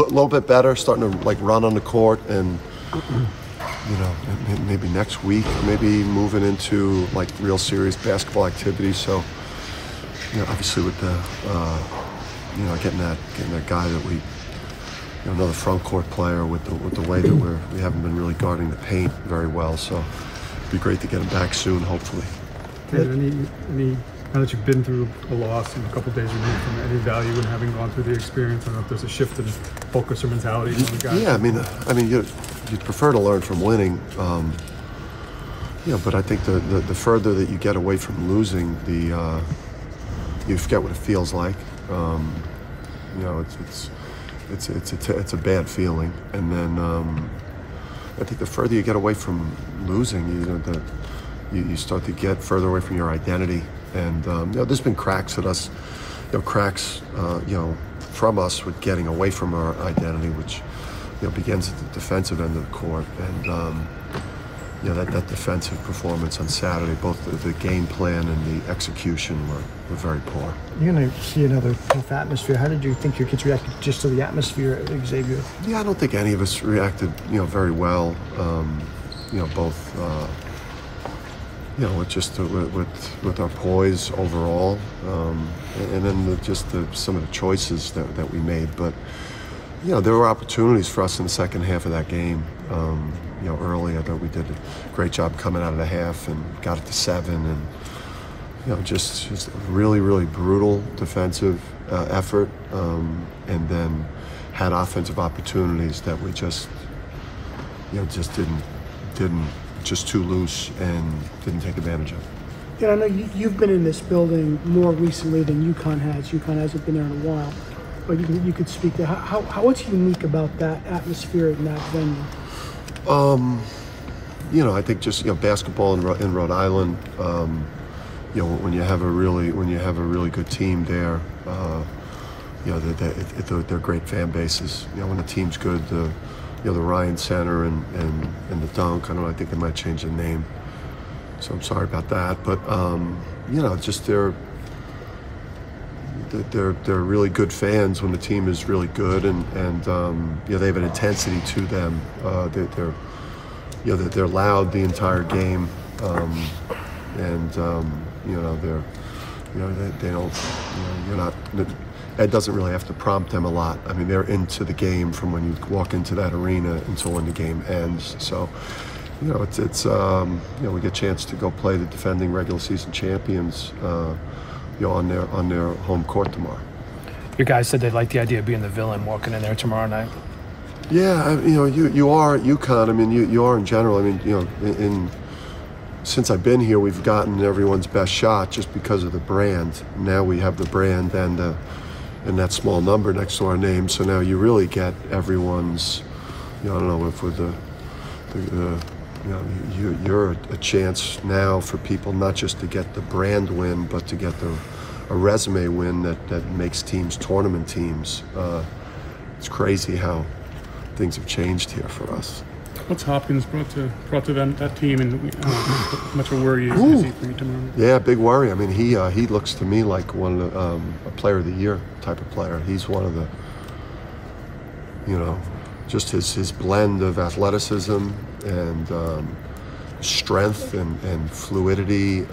little bit better, starting to like run on the court, and maybe next week, maybe moving into like real serious basketball activities. So, obviously with the getting that guy that we, another front court player with the way that we haven't been really guarding the paint very well. So it'd be great to get him back soon, hopefully. Any now that you've been through a loss and a couple of days removed from it, any value in having gone through the experience? I don't know if there's a shift in focus or mentality from the guys. Yeah, I mean, you'd prefer to learn from winning, but I think the further that you get away from losing, you forget what it feels like. It's a bad feeling, and then I think the further you get away from losing, you start to get further away from your identity. And there's been cracks at us, from us with getting away from our identity, which begins at the defensive end of the court. And that defensive performance on Saturday, both the game plan and the execution were very poor. You're going to see another tough atmosphere. How did you think your kids reacted just to the atmosphere at Xavier? Yeah, I don't think any of us reacted, very well. Both. With our poise overall, and then some of the choices that we made. But there were opportunities for us in the second half of that game. Early, I thought we did a great job coming out of the half and got it to 7, and just really, really brutal defensive effort, and then had offensive opportunities that we just didn't. Just too loose and didn't take advantage of. Yeah, I know you've been in this building more recently than UConn has. UConn hasn't been there in a while, but you could speak to what's unique about that atmosphere in that venue. I think just basketball in Rhode Island. When you have a really good team there, they're great fan bases. When the team's good, the Ryan Center and the Dunk. I don't know, I think they might change the name. So I'm sorry about that. But just they're really good fans when the team is really good, and they have an intensity to them. They're loud the entire game, they don't. You're not. Ed doesn't really have to prompt them a lot. I mean, they're into the game from when you walk into that arena until when the game ends. So, we get a chance to go play the defending regular season champions, on their home court tomorrow. Your guys said they liked the idea of being the villain walking in there tomorrow night. Yeah, you are at UConn. I mean, you are in general. I mean, since I've been here, we've gotten everyone's best shot just because of the brand. Now we have the brand and that small number next to our name, so now you really get everyone's. I don't know if with you're a chance now for people not just to get the brand win, but to get a resume win that makes teams tournament teams. It's crazy how things have changed here for us. What's Hopkins brought to that team, and how much of a worry is he for you tomorrow? Yeah, big worry. I mean, he looks to me like one of the, a player of the year type of player. He's one of the, just his blend of athleticism and strength and fluidity.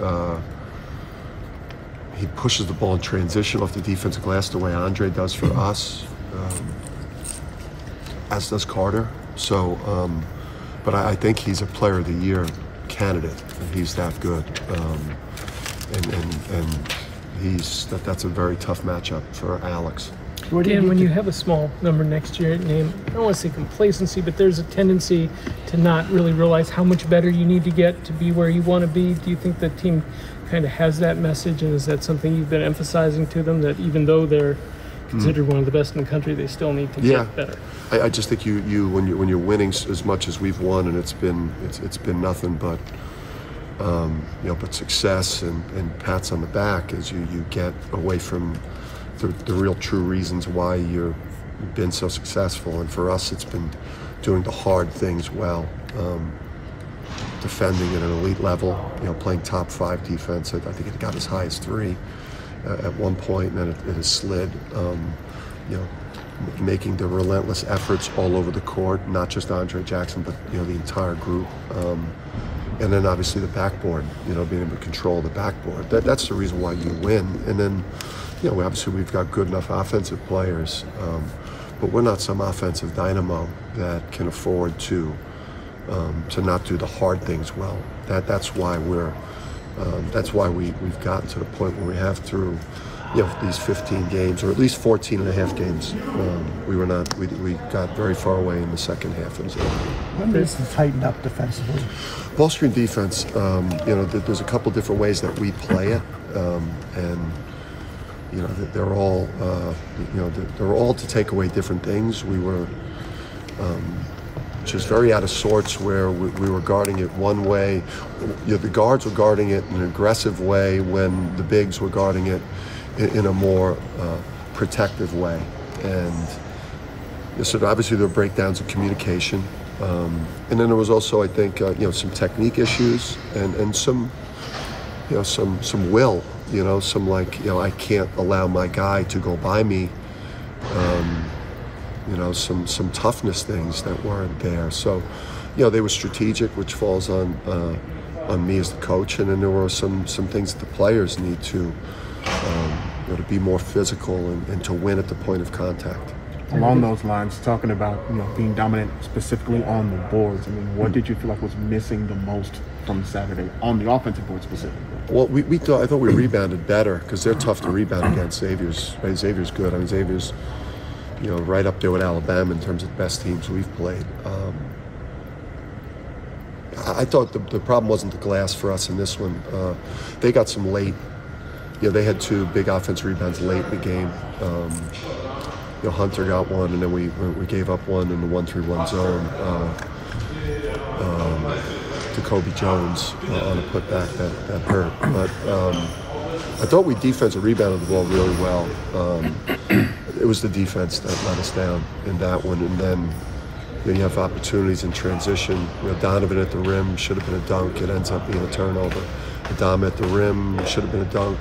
He pushes the ball in transition off the defensive glass the way Andre does for us, as does Carter. So, but I think he's a player of the year candidate. He's that good, and that's a very tough matchup for Alex. Dan, when you have a small number next year, name, I don't want to say complacency, but there's a tendency to not really realize how much better you need to get to be where you want to be. Do you think the team kind of has that message, and is that something you've been emphasizing to them, that even though they're considered one of the best in the country, they still need to get better? I just think you when you're winning as much as we've won, and it's been nothing but but success and pats on the back as you get away from the real true reasons why you've been so successful. And for us, it's been doing the hard things well, defending at an elite level, playing top 5 defense. I think it got as high as 3 at one point, and then it has slid. making the relentless efforts all over the court, not just Andre Jackson, but the entire group. And then obviously the backboard, being able to control the backboard. That's the reason why you win. And then, obviously we've got good enough offensive players, but we're not some offensive dynamo that can afford to not do the hard things well. That's why we've gotten to the point where we have through these 15 games, or at least 14 and a half games. We got very far away in the second half of the season. When does it tighten up defensively? Ball screen defense, there's a couple different ways that we play it, and they're all to take away different things. We were just very out of sorts where we were guarding it one way. The guards were guarding it in an aggressive way when the bigs were guarding it in a more protective way. And so obviously there were breakdowns of communication. And then there was also, I think, some technique issues and some will, I can't allow my guy to go by me. Some toughness things that weren't there. So, they were strategic, which falls on me as the coach. And then there were some things that the players need to be more physical and to win at the point of contact. Along those lines, talking about being dominant specifically on the boards, what did you feel like was missing the most from Saturday on the offensive board specifically? Well, I thought we rebounded better because they're tough to rebound against. Xavier's good. Xavier's right up there with Alabama in terms of the best teams we've played. I thought the problem wasn't the glass for us in this one. They got some late. They had two big offensive rebounds late in the game. Hunter got one, and then we gave up one in the 1-3-1 zone to Kobe Jones on a putback that hurt. But I thought we defensive rebounded the ball really well. It was the defense that let us down in that one, and then you have opportunities in transition. Donovan at the rim should have been a dunk. It ends up being a turnover. Adama at the rim should have been a dunk.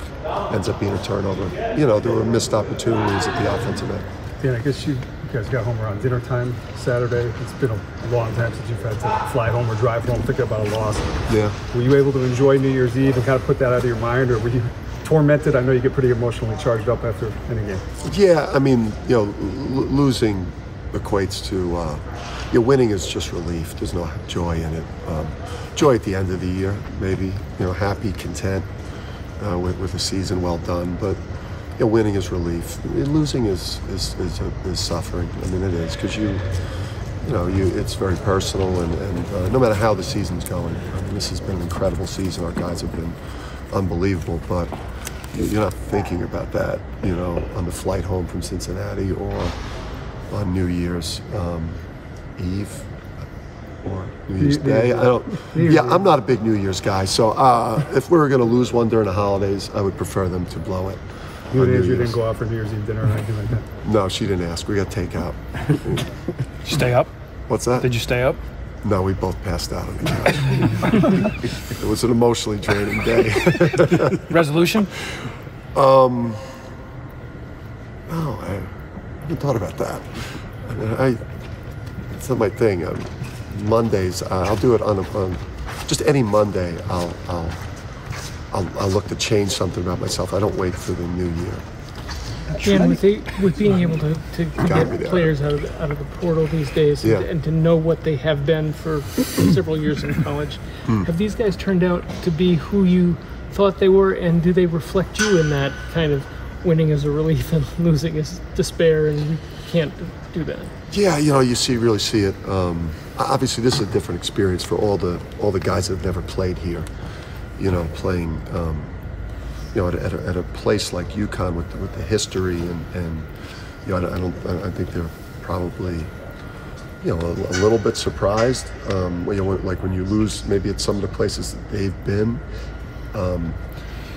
Ends up being a turnover. There were missed opportunities at the offensive end. Dan, I guess you guys got home around dinner time Saturday. It's been a long time since you've had to fly home or drive home thinking about a loss. Yeah. Were you able to enjoy New Year's Eve and kind of put that out of your mind, or were you tormented? I know you get pretty emotionally charged up after any game. Yeah, losing equates to winning is just relief. There's no joy in it. Joy at the end of the year, maybe. Happy, content with a season well done, but winning is relief. Losing is suffering. It is because it's very personal, and no matter how the season's going. This has been an incredible season. Our guys have been unbelievable, but you're not thinking about that, on the flight home from Cincinnati or on New Year's Eve or New Year's Day. I'm not a big New Year's guy, so if we were going to lose one during the holidays, I would prefer them to blow it. You and Andrew didn't go out for New Year's Eve dinner or anything like that? No, she didn't ask. We got takeout. Did you stay up? What's that? Did you stay up? No, we both passed out on the couch. It was an emotionally draining day. Resolution? No, I haven't thought about that. It's not my thing. Mondays, I'll do it on just any Monday. I'll look to change something about myself. I don't wait for the new year. And with being able to get players out of the portal these days, and to know what they have been for several years in college, have these guys turned out to be who you thought they were, and do they reflect you in that kind of winning as a relief and losing as despair, and you can't do that? Yeah, you really see it. Obviously, this is a different experience for all the guys that have never played here. Playing. At a place like UConn with the history and I think they're probably a little bit surprised. Like when you lose maybe at some of the places that they've been,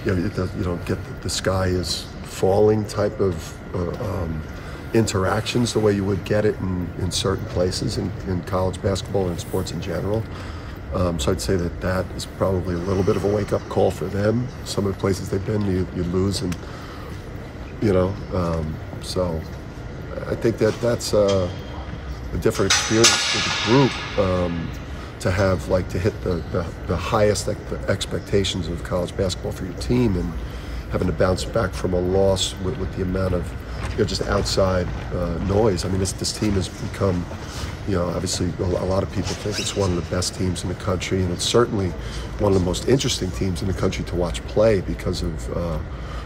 you don't get the sky is falling type of interactions the way you would get it in certain places in college basketball and sports in general. So I'd say that is probably a little bit of a wake-up call for them. Some of the places they've been, you lose, and so I think that's a different experience for the group to have, like, to hit the highest expectations of college basketball for your team, and having to bounce back from a loss with the amount of just outside noise. I mean, this team has become, obviously a lot of people think it's one of the best teams in the country, and it's certainly one of the most interesting teams in the country to watch play because of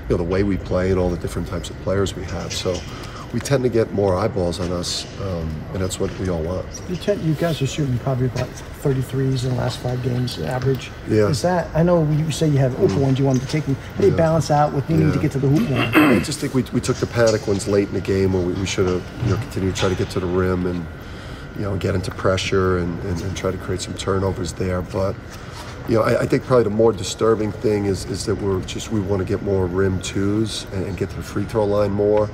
the way we play and all the different types of players we have. So we tend to get more eyeballs on us, and that's what we all want. You guys are shooting probably about 33s in the last 5 games average. Yeah. Is that, I know you say you have open ones you wanted to take them. How do you balance out with needing to get to the hoop now? I just think we took the panic ones late in the game where we should have continued to try to get to the rim and get into pressure and try to create some turnovers there. But I think probably the more disturbing thing is that we want to get more rim twos and get to the free throw line more.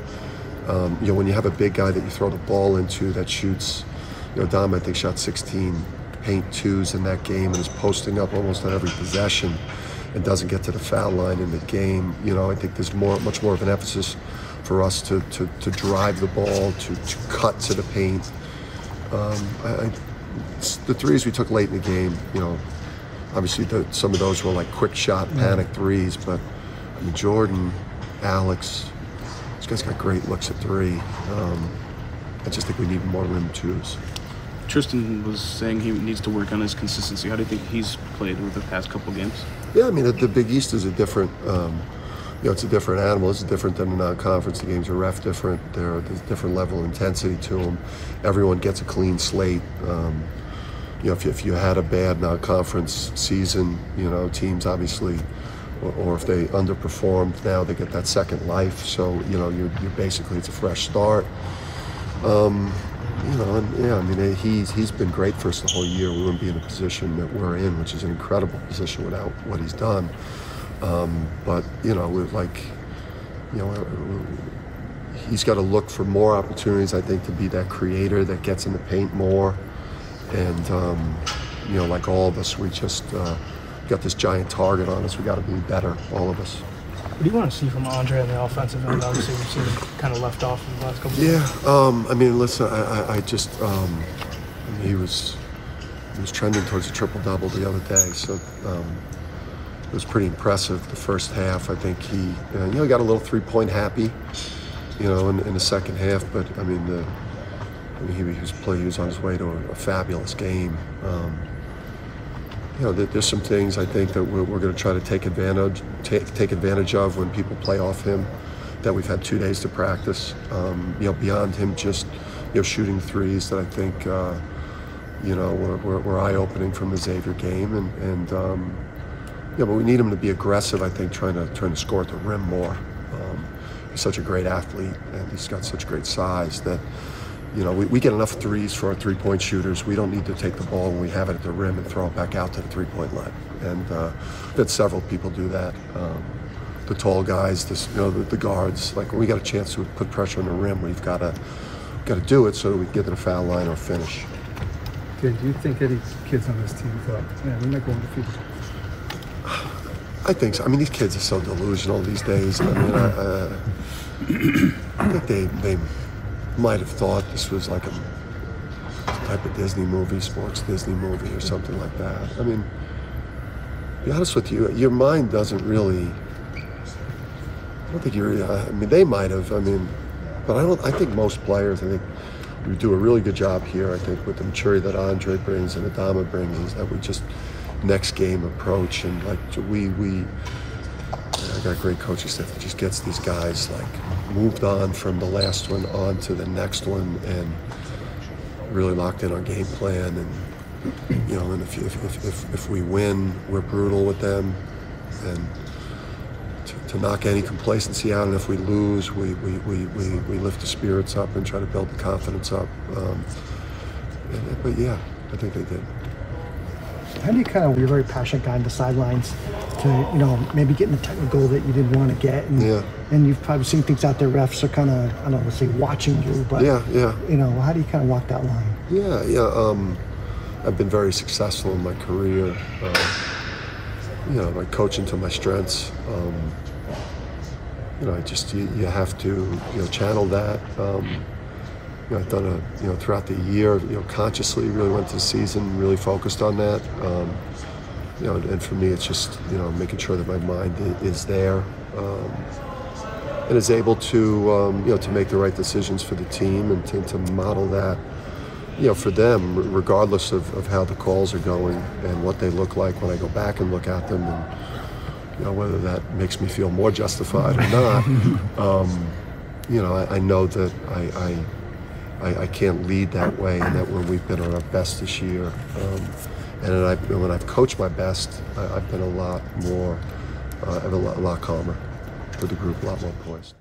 When you have a big guy that you throw the ball into that shoots, Dom, I think, shot 16 paint twos in that game and is posting up almost on every possession and doesn't get to the foul line in the game. I think there's much more of an emphasis for us to drive the ball, to cut to the paint. The threes we took late in the game, obviously some of those were like quick shot panic threes, but I mean, Jordan, Alex, these guys got great looks at three. I just think we need more rim twos. Tristan was saying he needs to work on his consistency. How do you think he's played over the past couple games? Yeah, I mean, the Big East is a different, it's a different animal. It's different than the non-conference. The games are ref different. There's a different level of intensity to them. Everyone gets a clean slate. If you had a bad non-conference season, teams obviously, or if they underperformed, now they get that second life. So, you're basically, it's a fresh start. He's been great for us the whole year. We wouldn't be in the position that we're in, which is an incredible position without what he's done. He's got to look for more opportunities, I think, to be that creator that gets in the paint more. And, like all of us, we just got this giant target on us. We got to be better, all of us. What do you want to see from Andre on the offensive end? Obviously, we've seen him kind of left off in the last couple of years. I mean, listen, I just, he was trending towards a triple-double the other day, so it was pretty impressive the first half. I think he got a little three-point happy, in the second half, but I mean, he was on his way to a fabulous game. There's some things I think that we're going to try to take advantage of when people play off him, that we've had 2 days to practice. Beyond him just shooting threes that I think were eye-opening from the Xavier game, but we need him to be aggressive. I think trying to score at the rim more. He's such a great athlete, and he's got such great size that. We get enough threes for our three-point shooters. We don't need to take the ball when we have it at the rim and throw it back out to the three-point line. And we've had several people do that. The tall guys, the guards. Like, when we got a chance to put pressure on the rim, we've got to do it so that we can get to the foul line or finish. Okay, do you think any kids on this team thought, we're not going to defeat them? I think so. I mean, these kids are so delusional these days. I mean, I think they might have thought this was like a type of Disney movie, sports Disney movie or something like that. I mean, to be honest with you, your mind doesn't really, I don't think they might have, but I think most players, I think we do a really good job here, I think, with the maturity that Andre brings and Adama brings, is that we just next game approach, and like I got a great coaching staff that just gets these guys moved on from the last one on to the next one, and really locked in our game plan. And and if we win, we're brutal with them, and to knock any complacency out. And if we lose, we lift the spirits up and try to build the confidence up. But yeah, I think they did. How do you you're a very passionate guy on the sidelines, to, maybe getting the technical that you didn't want to get. And you've probably seen things out there, refs are I don't want to say watching you, but, how do you walk that line? I've been very successful in my career, by coaching to my strengths. You have to, channel that. I've done throughout the year, consciously really went to the season, really focused on that. And for me, it's just, making sure that my mind is there and is able to, to make the right decisions for the team and to model that, for them, regardless of how the calls are going and what they look like when I go back and look at them, and whether that makes me feel more justified or not. I know that I can't lead that way, and that when we've been on our best this year, and when I've coached my best, I've been a lot calmer with the group, a lot more poised.